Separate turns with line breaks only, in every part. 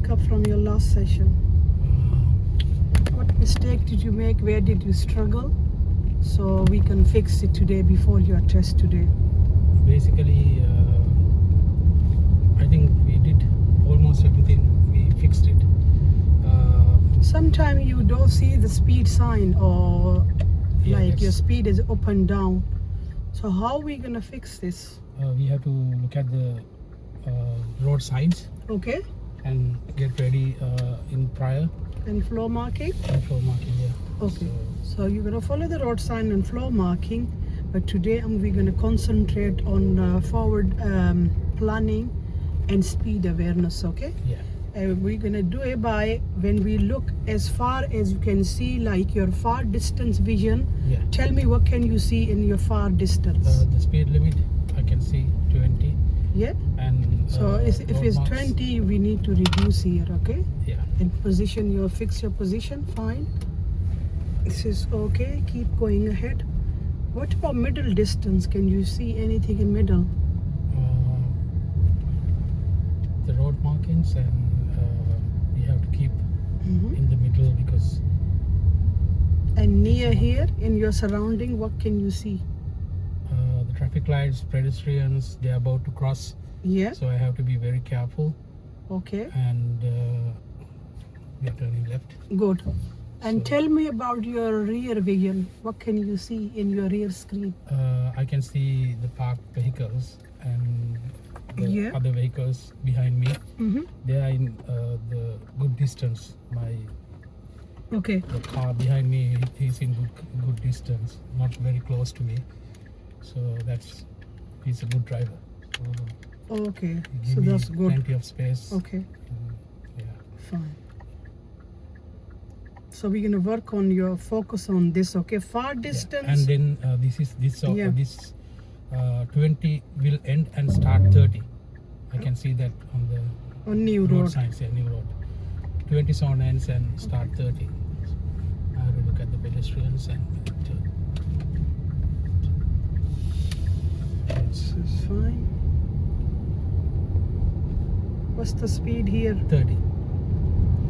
pick up from your last session? What mistake did you make? Where did you struggle? So we can fix it today before your test today.
Basically, I think we did almost everything. We fixed it.
Sometimes you don't see the speed sign or
Yeah,
like your
that's-
speed is up and down. So how are we gonna fix this?
We have to look at the road signs
Okay,
and get ready in prior
and floor marking.
and floor marking. Yeah.
Okay, so you're gonna follow the road sign and floor marking, but today we're gonna concentrate on forward planning and speed awareness. Okay.
Yeah.
We're gonna do it by when we look as far as you can see, like your far distance vision.
Yeah.
Tell me, what can you see in your far distance?
The speed limit I can see 20
Yeah.
and
So if
road
it's
marks.
20, we need to reduce here. Okay.
Yeah.
And position your fix your position. Fine. This is okay. Keep going ahead. What about middle distance? Can you see anything in middle?
The road markings, and we have to keep
Mhm.
in the middle because
And near here in your surrounding, what can you see?
the traffic lights, pedestrians, they are about to cross.
Yeah.
So I have to be very careful,
Okay.
and we are turning left.
Good. And
So-
tell me about your rear vision. What can you see in your rear screen?
I can see the parked vehicles and the
Yeah.
other vehicles behind me.
Mm-hmm.
They are in the good distance.
Okay.
The car behind me, he's in good distance, not very close to me. So he's a good driver. So
Okay.
he give
So
me
that's good.
plenty of space.
Okay.
Yeah.
Fine. So we're gonna work on your focus on this. Okay. Far
Yeah.
distance.
And then this
Yeah.
this 20 will end and start 30. I can see that on the
on new
road
road.
signs. Yeah, new road. 20 sound ends and start 30. I have to look at the pedestrians and
This is fine. What's the speed here?
30.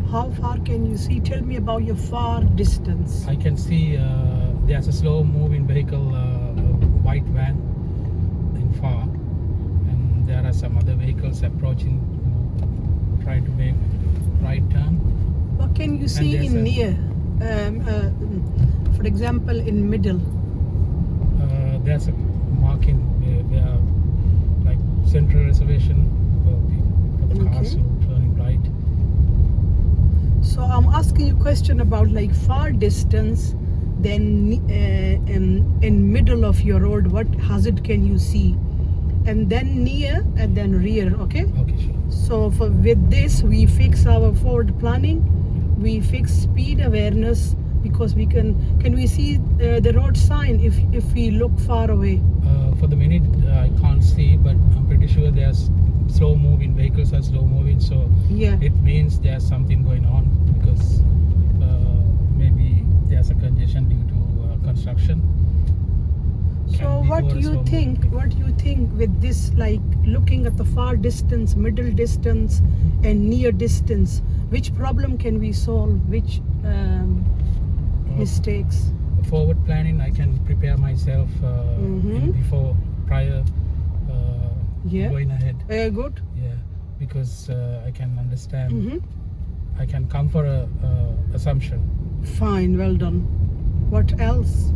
How far can you see? Tell me about your far distance.
I can see there's a slow moving vehicle, white van in far, and there are some other vehicles approaching, trying to make right turn.
What can you see
there's
in
a-
near? For example, in middle.
There's a marking there are like central reservation for the cars
Okay.
who turning right.
So I'm asking you a question about like far distance, then in middle of your road, what hazard can you see? And then near and then rear, okay?
Okay, sure.
So with this, we fix our forward planning, we fix speed awareness, because we can we see the road sign if we look far away?
For the minute I can't see, but I'm pretty sure there's slow moving vehicles are slow moving, so
Yeah.
it means there's something going on, because maybe there's a congestion due to construction.
So
Can be
what
over
do you
slow
think?
moving.
What do you think with this, like looking at the far distance, middle distance, and near distance? Which problem can we solve? Which mistakes?
Forward planning, I can prepare myself
Mhm.
before prior
Yeah.
going ahead.
Good.
Yeah, because I can understand.
Hmm.
I can come for a assumption.
Fine. Well done. What else?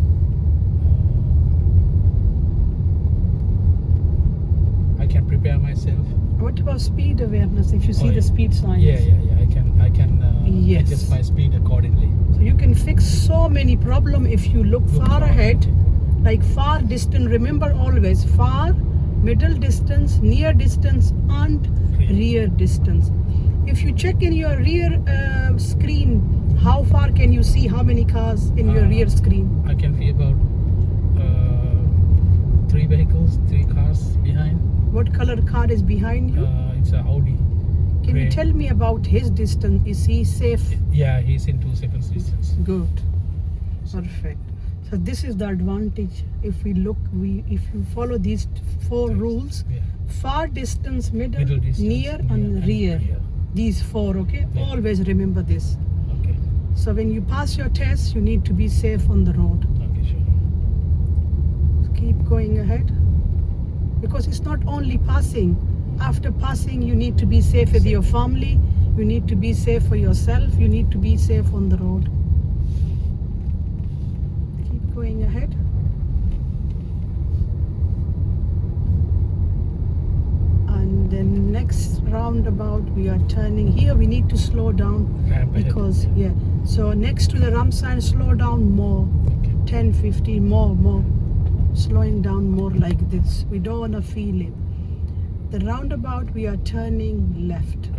I can prepare myself.
What about speed awareness? If you see
Oh,
the
yeah.
speed signs.
Yeah. I can
Yes.
adjust my speed accordingly.
So you can fix so many problem if you look
Look
far
far
ahead, like far distance. Remember always far, middle distance, near distance, and rear distance. If you check in your rear screen, how far can you see? How many cars in your rear screen?
I can see about 3 cars behind.
What color car is behind you?
It's an Audi.
Can you
gray.
tell me about his distance? Is he safe?
Yeah, he's in 2 seconds distance.
Good. Perfect. So this is the advantage. If we look, if you follow these 4 rules:
Yeah.
far distance, middle,
Middle distance,
near, and rear. these 4, okay?
Yeah.
Always remember this.
Okay.
So when you pass your test, you need to be safe on the road.
Okay, sure.
Keep going ahead. Because it's not only passing. After passing, you need to be safe with your family. You need to be safe for yourself. You need to be safe on the road. Keep going ahead. And then next roundabout, we are turning. Here we need to slow down
Ramp ahead.
because, yeah. So next to the ramp sign, slow down more.
Okay.
10, 15, more. Slowing down more like this. We don't want to feel it. The roundabout, we are turning left.